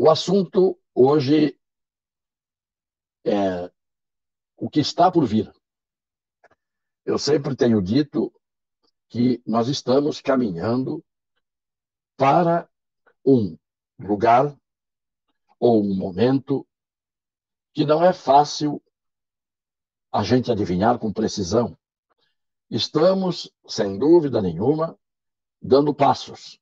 O assunto hoje é o que está por vir. Eu sempre tenho dito que nós estamos caminhando para um lugar ou um momento que não é fácil a gente adivinhar com precisão. Estamos, sem dúvida nenhuma, dando passos.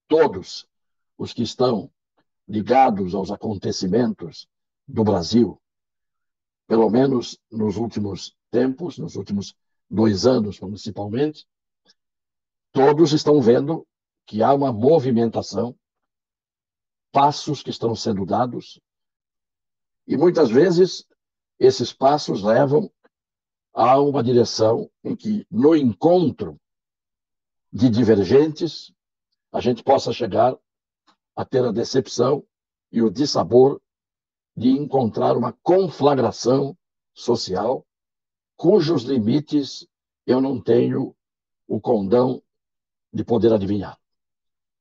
Todos os que estão ligados aos acontecimentos do Brasil, pelo menos nos últimos tempos, nos últimos 2 anos principalmente, todos estão vendo que há uma movimentação, passos que estão sendo dados, e muitas vezes esses passos levam a uma direção em que, no encontro de divergentes, a gente possa chegar a ter a decepção e o dissabor de encontrar uma conflagração social cujos limites eu não tenho o condão de poder adivinhar.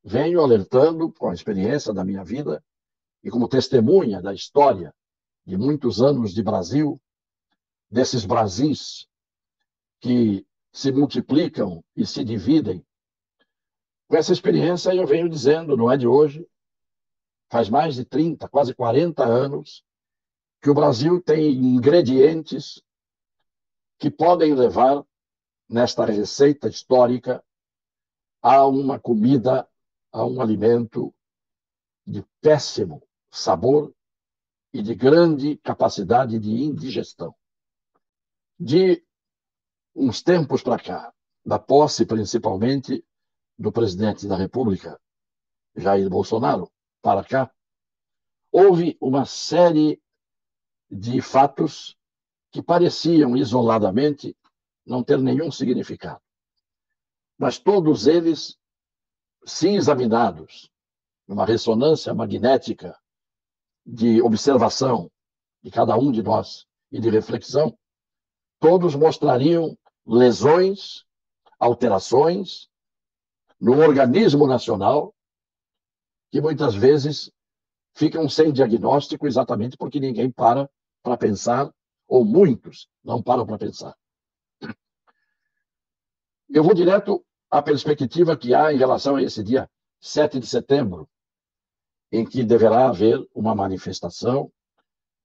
Venho alertando, com a experiência da minha vida e como testemunha da história de muitos anos de Brasil, desses Brasis que se multiplicam e se dividem. Com essa experiência eu venho dizendo, não é de hoje, faz mais de 30, quase 40 anos, que o Brasil tem ingredientes que podem levar, nesta receita histórica, a uma comida, a um alimento de péssimo sabor e de grande capacidade de indigestão. De uns tempos para cá, da posse principalmente do presidente da República, Jair Bolsonaro, para cá, houve uma série de fatos que pareciam isoladamente não ter nenhum significado. Mas todos eles, se examinados numa ressonância magnética de observação de cada um de nós e de reflexão, todos mostrariam lesões, alterações no organismo nacional que muitas vezes ficam sem diagnóstico exatamente porque ninguém para pensar, ou muitos não param para pensar. Eu vou direto à perspectiva que há em relação a esse dia 7 de setembro, em que deverá haver uma manifestação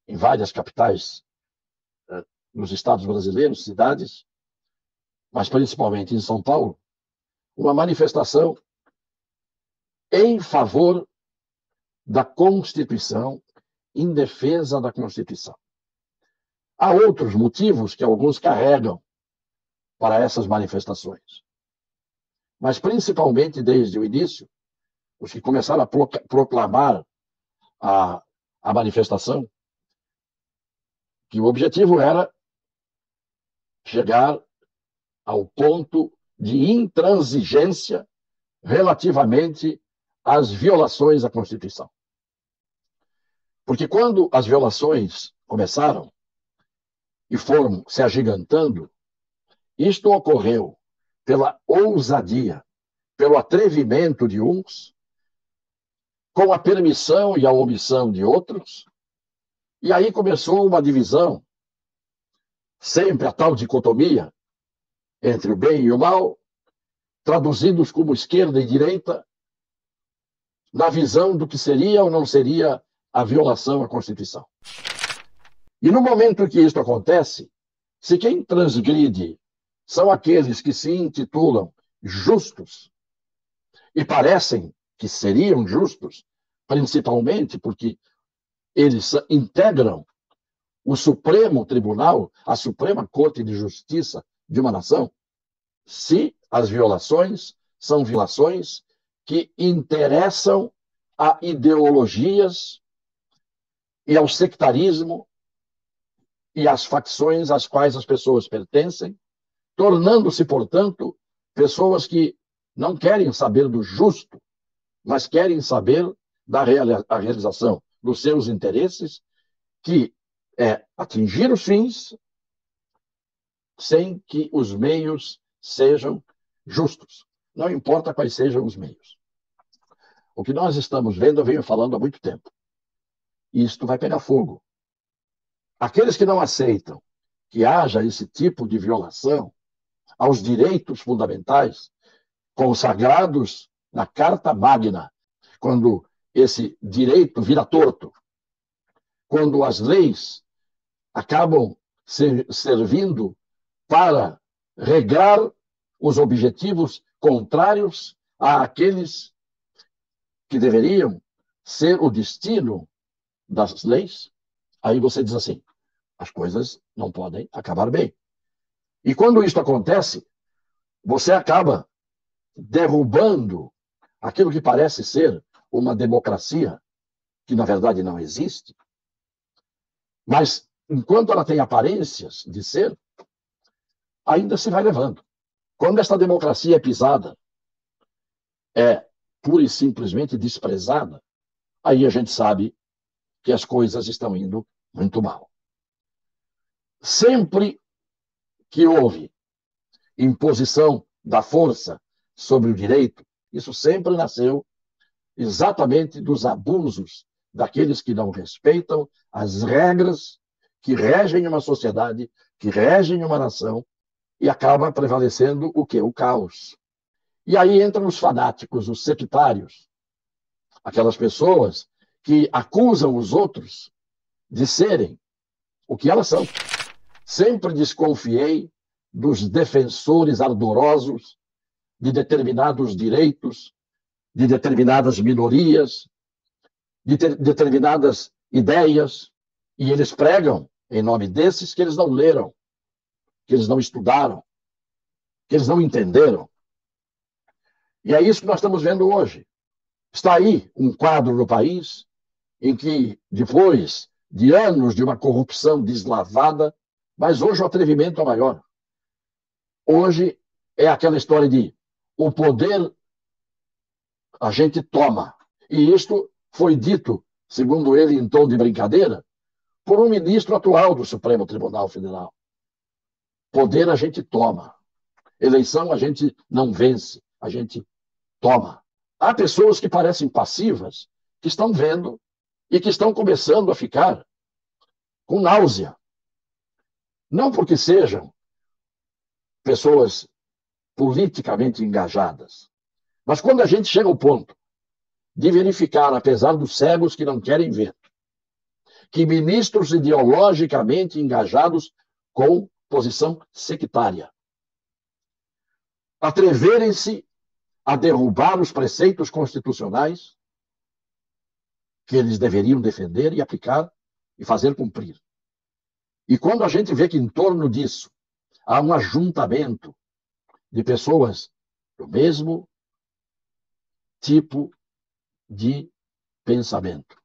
em várias capitais nos estados brasileiros, cidades, mas principalmente em São Paulo, uma manifestação em favor da Constituição, em defesa da Constituição. Há outros motivos que alguns carregam para essas manifestações, mas principalmente desde o início, os que começaram a proclamar a manifestação, que o objetivo era chegar ao ponto de intransigência relativamente às violações à Constituição. Porque quando as violações começaram e foram se agigantando, isto ocorreu pela ousadia, pelo atrevimento de uns, com a permissão e a omissão de outros, e aí começou uma divisão, sempre a tal dicotomia entre o bem e o mal, traduzidos como esquerda e direita, na visão do que seria ou não seria a violação à Constituição. E no momento que isto acontece, se quem transgride são aqueles que se intitulam justos e parecem que seriam justos, principalmente porque eles integram o Supremo Tribunal, a Suprema Corte de Justiça de uma nação, se as violações são violações que interessam a ideologias e ao sectarismo e às facções às quais as pessoas pertencem, tornando-se, portanto, pessoas que não querem saber do justo, mas querem saber da realização dos seus interesses, que é atingir os fins sem que os meios sejam justos. Não importa quais sejam os meios. O que nós estamos vendo, eu venho falando há muito tempo. Isto vai pegar fogo. Aqueles que não aceitam que haja esse tipo de violação aos direitos fundamentais consagrados na Carta Magna, quando esse direito vira torto, quando as leis acabam servindo para regrar os objetivos contrários àqueles que deveriam ser o destino das leis, aí você diz assim, as coisas não podem acabar bem. E quando isso acontece, você acaba derrubando aquilo que parece ser uma democracia, que na verdade não existe, mas enquanto ela tem aparências de ser, ainda se vai levando. Quando esta democracia é pisada, é pura e simplesmente desprezada, aí a gente sabe que as coisas estão indo muito mal. Sempre que houve imposição da força sobre o direito, isso sempre nasceu exatamente dos abusos daqueles que não respeitam as regras que regem uma sociedade, que regem uma nação, e acaba prevalecendo o quê? O caos. E aí entram os fanáticos, os sectários, aquelas pessoas que acusam os outros de serem o que elas são. Sempre desconfiei dos defensores ardorosos de determinados direitos, de determinadas minorias, de determinadas ideias, e eles pregam em nome desses que eles não leram, que eles não estudaram, que eles não entenderam. E é isso que nós estamos vendo hoje. Está aí um quadro no país em que, depois de anos de uma corrupção deslavada, mas hoje o atrevimento é maior. Hoje é aquela história de o poder a gente toma. E isto foi dito, segundo ele, em tom de brincadeira, por um ministro atual do Supremo Tribunal Federal. Poder a gente toma. Eleição a gente não vence, a gente toma. Há pessoas que parecem passivas, que estão vendo e que estão começando a ficar com náusea. Não porque sejam pessoas politicamente engajadas, mas quando a gente chega ao ponto de verificar, apesar dos cegos que não querem ver, que ministros ideologicamente engajados com posição sectária atreverem-se a derrubar os preceitos constitucionais que eles deveriam defender e aplicar e fazer cumprir. E quando a gente vê que em torno disso há um ajuntamento de pessoas do mesmo tipo de pensamento,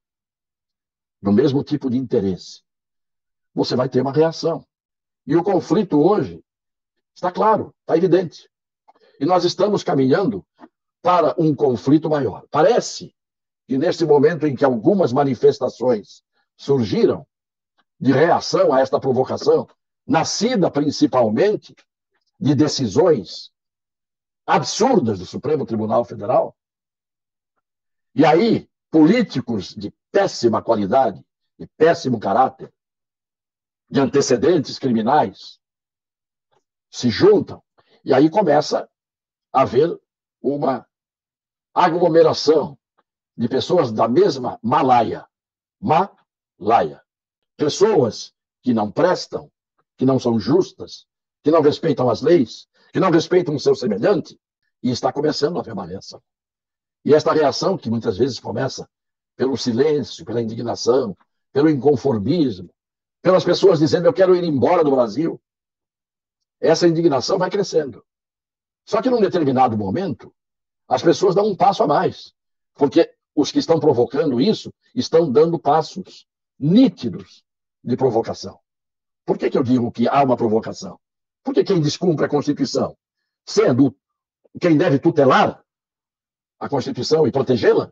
do mesmo tipo de interesse, você vai ter uma reação. E o conflito hoje está claro, está evidente. E nós estamos caminhando para um conflito maior. Parece que neste momento em que algumas manifestações surgiram de reação a esta provocação, nascida principalmente de decisões absurdas do Supremo Tribunal Federal, e aí políticos de péssima qualidade, de péssimo caráter, de antecedentes criminais, se juntam, e aí começa a haver uma aglomeração de pessoas da mesma Malaya. Pessoas que não prestam, que não são justas, que não respeitam as leis, que não respeitam o seu semelhante, e está começando a haver uma reação. E esta reação, que muitas vezes começa pelo silêncio, pela indignação, pelo inconformismo, pelas pessoas dizendo eu quero ir embora do Brasil, essa indignação vai crescendo. Só que num determinado momento, as pessoas dão um passo a mais, porque os que estão provocando isso estão dando passos nítidos de provocação. Por que eu digo que há uma provocação? Porque quem descumpre a Constituição, sendo quem deve tutelar a Constituição e protegê-la,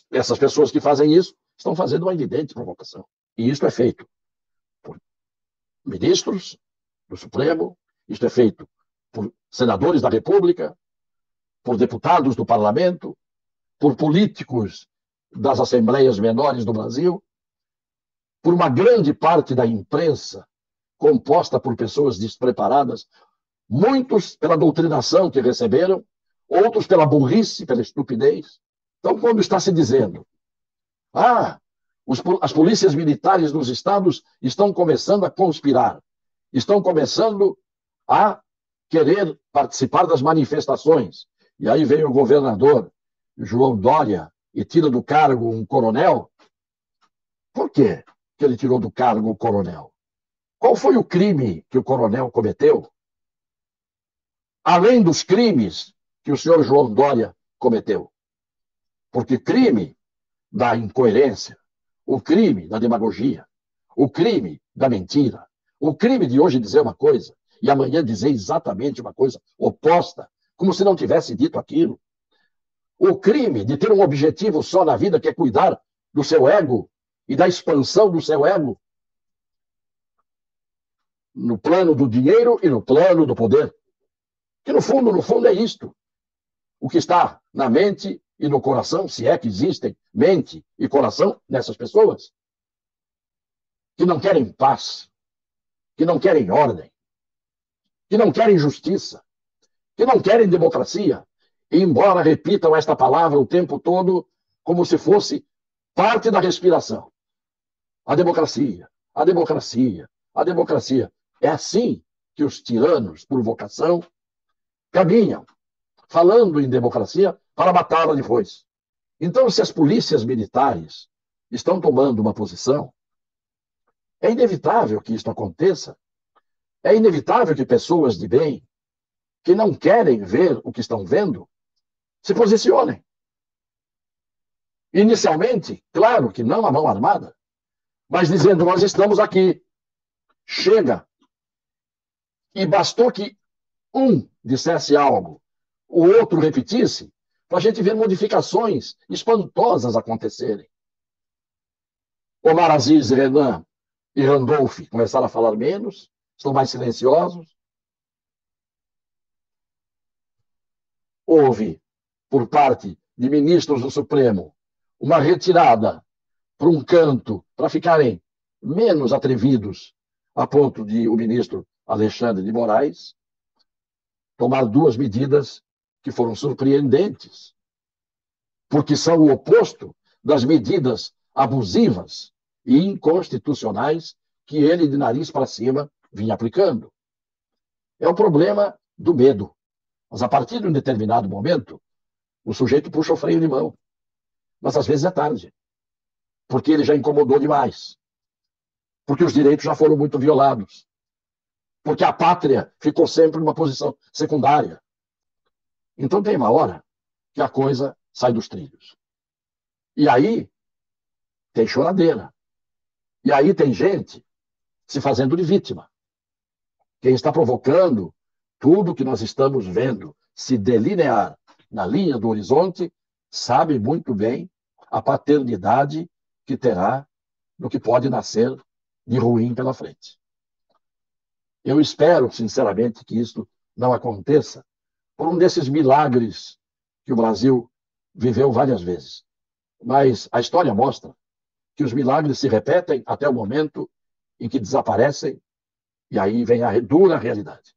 essas pessoas que fazem isso estão fazendo uma evidente provocação. E isso é feito por ministros do Supremo, isto é feito por senadores da República, por deputados do Parlamento, por políticos das assembleias menores do Brasil, por uma grande parte da imprensa, composta por pessoas despreparadas, muitos pela doutrinação que receberam, outros pela burrice, pela estupidez. Então, quando está se dizendo, as polícias militares dos estados estão começando a conspirar, estão começando a querer participar das manifestações, e aí vem o governador João Dória e tira do cargo um coronel. Por quê que ele tirou do cargo o coronel? Qual foi o crime que o coronel cometeu? Além dos crimes que o senhor João Dória cometeu. Porque crime da incoerência, o crime da demagogia, o crime da mentira, o crime de hoje dizer uma coisa e amanhã dizer exatamente uma coisa oposta, como se não tivesse dito aquilo. O crime de ter um objetivo só na vida, que é cuidar do seu ego e da expansão do seu ego no plano do dinheiro e no plano do poder. Que no fundo é isto. O que está na mente e no coração, se é que existem mente e coração nessas pessoas, que não querem paz, que não querem ordem, que não querem justiça, que não querem democracia, embora repitam esta palavra o tempo todo como se fosse parte da respiração. A democracia, a democracia, a democracia. É assim que os tiranos, por vocação, caminham, falando em democracia para matá-la depois. Então, se as polícias militares estão tomando uma posição, é inevitável que isto aconteça. É inevitável que pessoas de bem, que não querem ver o que estão vendo, se posicionem. Inicialmente, claro que não a mão armada, mas dizendo, nós estamos aqui, chega. E bastou que um dissesse algo, o outro repetisse, para a gente ver modificações espantosas acontecerem. Omar Aziz, Renan e Randolph começaram a falar menos, estão mais silenciosos. Houve, por parte de ministros do Supremo, uma retirada para um canto, para ficarem menos atrevidos, a ponto de o ministro Alexandre de Moraes tomar duas medidas que foram surpreendentes, porque são o oposto das medidas abusivas e inconstitucionais que ele, de nariz para cima, vinha aplicando. É o problema do medo. Mas, a partir de um determinado momento, o sujeito puxa o freio de mão. Mas, às vezes, é tarde, porque ele já incomodou demais, porque os direitos já foram muito violados, porque a pátria ficou sempre numa posição secundária. Então, tem uma hora que a coisa sai dos trilhos. E aí tem choradeira. E aí tem gente se fazendo de vítima. Quem está provocando tudo que nós estamos vendo se delinear na linha do horizonte sabe muito bem a paternidade que terá do que pode nascer de ruim pela frente. Eu espero, sinceramente, que isso não aconteça por um desses milagres que o Brasil viveu várias vezes. Mas a história mostra que os milagres se repetem até o momento em que desaparecem, e aí vem a dura realidade.